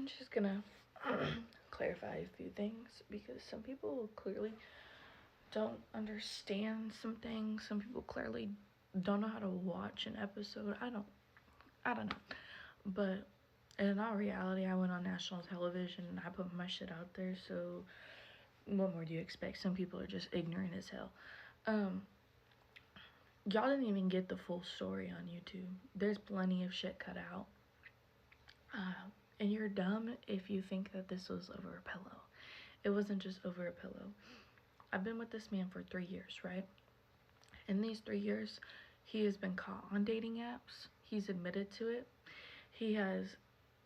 I'm just gonna clarify a few things because some people clearly don't understand some things. Some people clearly don't know how to watch an episode. I don't know. But in all reality, I went on national television and I put my shit out there, so what more do you expect? Some people are just ignorant as hell. Um, y'all didn't even get the full story on YouTube. There's plenty of shit cut out. And you're dumb if you think that this was over a pillow. It wasn't just over a pillow. I've been with this man for 3 years, right? In these 3 years, he has been caught on dating apps. He's admitted to it. He has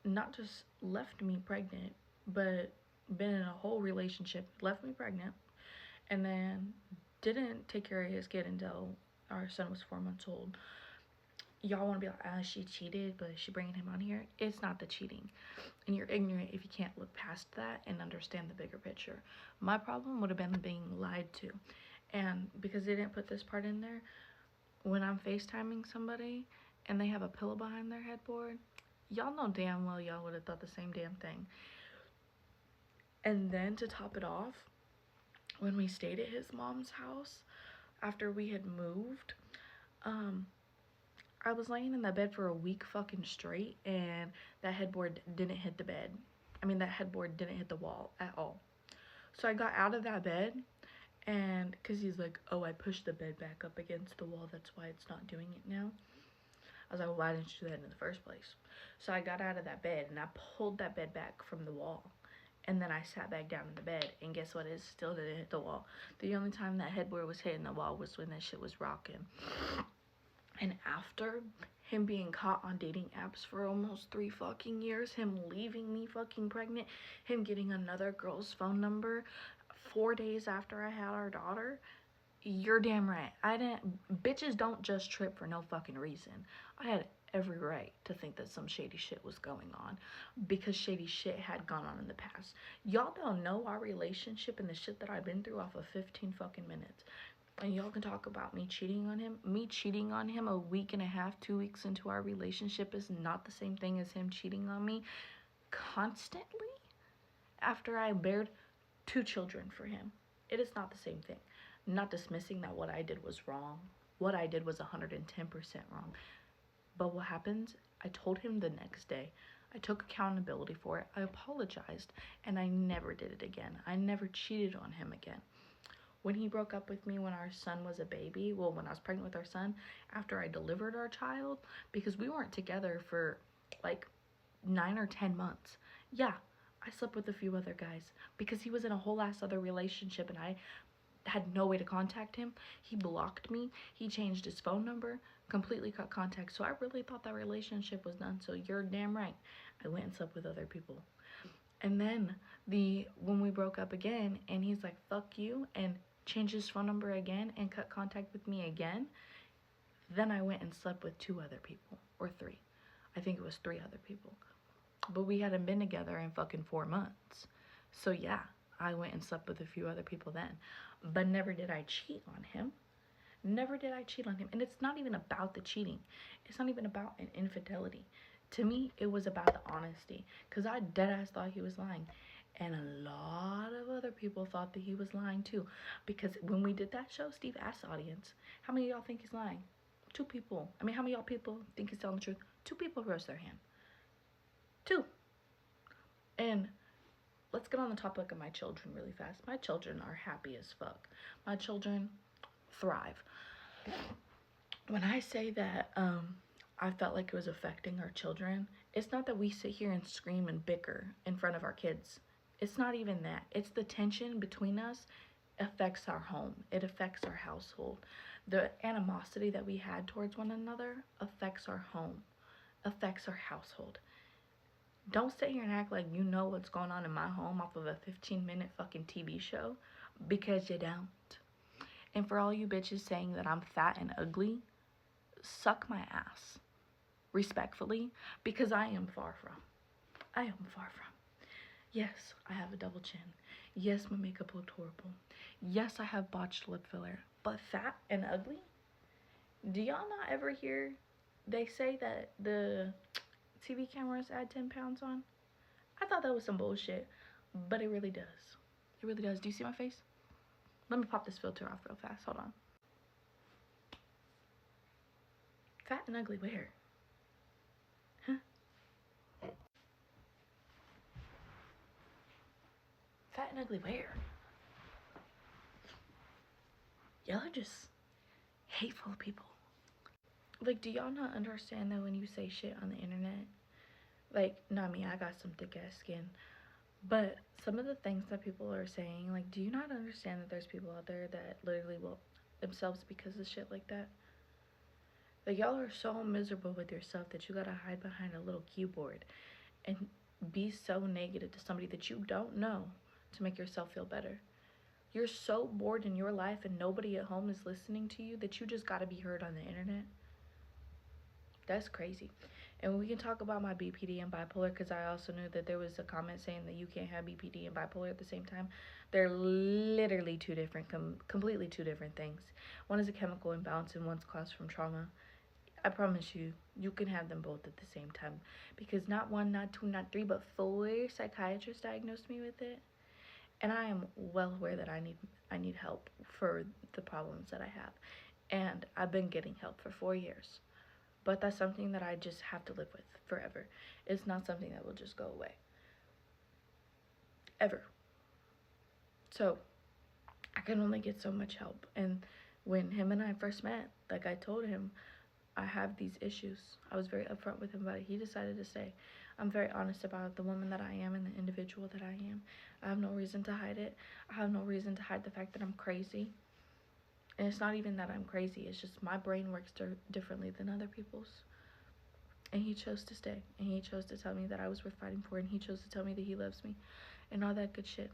not just left me pregnant, but been in a whole relationship, left me pregnant, and then didn't take care of his kid until our son was 4 months old. Y'all want to be like, ah, she cheated, but is she bringing him on here? It's not the cheating. And you're ignorant if you can't look past that and understand the bigger picture. My problem would have been being lied to. And because they didn't put this part in there, when I'm FaceTiming somebody and they have a pillow behind their headboard, y'all know damn well y'all would have thought the same damn thing. And then to top it off, when we stayed at his mom's house after we had moved, I was laying in that bed for a week fucking straight, and that headboard didn't hit the bed. That headboard didn't hit the wall at all. So I got out of that bed, and because he's like, oh, I pushed the bed back up against the wall, that's why it's not doing it now. I was like, well, why didn't you do that in the first place? So I got out of that bed, and I pulled that bed back from the wall. And then I sat back down in the bed, and guess what? It still didn't hit the wall. The only time that headboard was hitting the wall was when that shit was rocking. And after him being caught on dating apps for almost 3 fucking years, him leaving me fucking pregnant, him getting another girl's phone number 4 days after I had our daughter, you're damn right. Bitches don't just trip for no fucking reason. I had every right to think that some shady shit was going on because shady shit had gone on in the past. Y'all don't know our relationship and the shit that I've been through off of 15 fucking minutes. And y'all can talk about me cheating on him. Me cheating on him a week and a half, 2 weeks into our relationship is not the same thing as him cheating on me constantly after I bared 2 children for him. It is not the same thing. Not dismissing that what I did was wrong. What I did was 110% wrong. But what happens? I told him the next day. I took accountability for it. I apologized. And I never did it again. I never cheated on him again. When he broke up with me when our son was a baby, well, when I was pregnant with our son, after I delivered our child, because we weren't together for like 9 or 10 months. Yeah, I slept with a few other guys because he was in a whole ass other relationship and I had no way to contact him. He blocked me. He changed his phone number, completely cut contact. So I really thought that relationship was done. So you're damn right. I went and slept with other people. And then when we broke up again and he's like, fuck you, and changed his phone number again and cut contact with me again, then I went and slept with 2 other people, or 3. I think it was 3 other people. But we hadn't been together in fucking 4 months. So yeah, I went and slept with a few other people then. But never did I cheat on him. Never did I cheat on him. And it's not even about the cheating. It's not even about an infidelity. To me, it was about the honesty. Because I deadass thought he was lying. And a lot of other people thought that he was lying too. Because when we did that show, Steve asked the audience, how many of y'all think he's lying? 2 people. How many of y'all people think he's telling the truth? 2 people raised their hand. 2. And let's get on the topic of my children really fast. My children are happy as fuck. My children thrive. When I say that I felt like it was affecting our children, it's not that we sit here and scream and bicker in front of our kids. It's not even that. It's the tension between us affects our home. It affects our household. The animosity that we had towards one another affects our home, affects our household. Don't sit here and act like you know what's going on in my home off of a 15-minute fucking TV show, because you don't. And for all you bitches saying that I'm fat and ugly, suck my ass. Respectfully, because I am far from. I am far from. Yes, I have a double chin. Yes, my makeup looked horrible. Yes, I have botched lip filler. But fat and ugly? Do y'all not ever hear they say that the TV cameras add 10 pounds on? I thought that was some bullshit, but it really does. It really does. Do you see my face? Let me pop this filter off real fast. Hold on. Fat and ugly where? Huh? Fat and ugly where? Y'all are just hateful people. Like, do y'all not understand that when you say shit on the internet? Like, not me, I got some thick ass skin. But some of the things that people are saying, like, do you not understand that there's people out there that literally will themselves because of shit like that? Like, y'all are so miserable with yourself that you gotta hide behind a little keyboard and be so negative to somebody that you don't know to make yourself feel better. You're so bored in your life and nobody at home is listening to you that you just gotta be heard on the internet. That's crazy. And we can talk about my BPD and bipolar, because I also knew that there was a comment saying that you can't have BPD and bipolar at the same time. They're literally two different, completely two different things. One is a chemical imbalance and one's caused from trauma. I promise you, you can have them both at the same time, because not one, not two, not three, but 4 psychiatrists diagnosed me with it. And I am well aware that I need help for the problems that I have. And I've been getting help for 4 years. But that's something that I just have to live with forever. It's not something that will just go away. Ever. So, I can only get so much help. And when him and I first met, like I told him, I have these issues. I was very upfront with him about it. He decided to stay. I'm very honest about the woman that I am and the individual that I am. I have no reason to hide it. I have no reason to hide the fact that I'm crazy. And it's not even that I'm crazy. It's just my brain works differently than other people's. And he chose to stay. And he chose to tell me that I was worth fighting for. And he chose to tell me that he loves me. And all that good shit.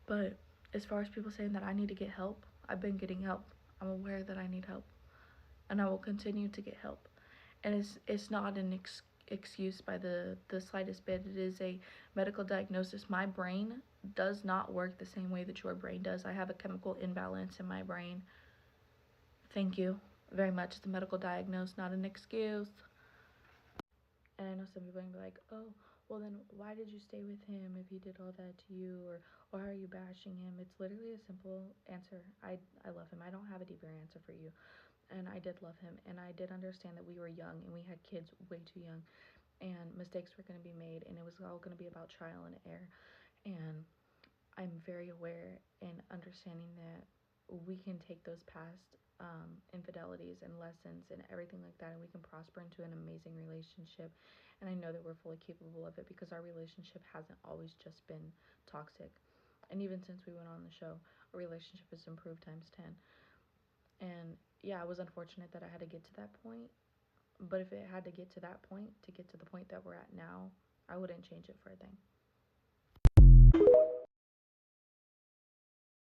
But as far as people saying that I need to get help, I've been getting help. I'm aware that I need help. And I will continue to get help. And it's not an excuse by the slightest bit. It is a medical diagnosis. My brain does not work the same way that your brain does. I have a chemical imbalance in my brain. Thank you very much. It's a medical diagnosis, not an excuse. And I know some people are gonna be like, oh, well then why did you stay with him if he did all that to you, or why are you bashing him? It's literally a simple answer. I love him. I don't have a deeper answer for you. And I did love him, and I did understand that we were young and we had kids way too young, and mistakes were going to be made, and it was all going to be about trial and error. And I'm very aware and understanding that we can take those past infidelities and lessons and everything like that, and we can prosper into an amazing relationship. And I know that we're fully capable of it, because our relationship hasn't always just been toxic. And even since we went on the show, our relationship has improved times 10. And yeah, it was unfortunate that I had to get to that point. But if it had to get to that point, to get to the point that we're at now, I wouldn't change it for a thing.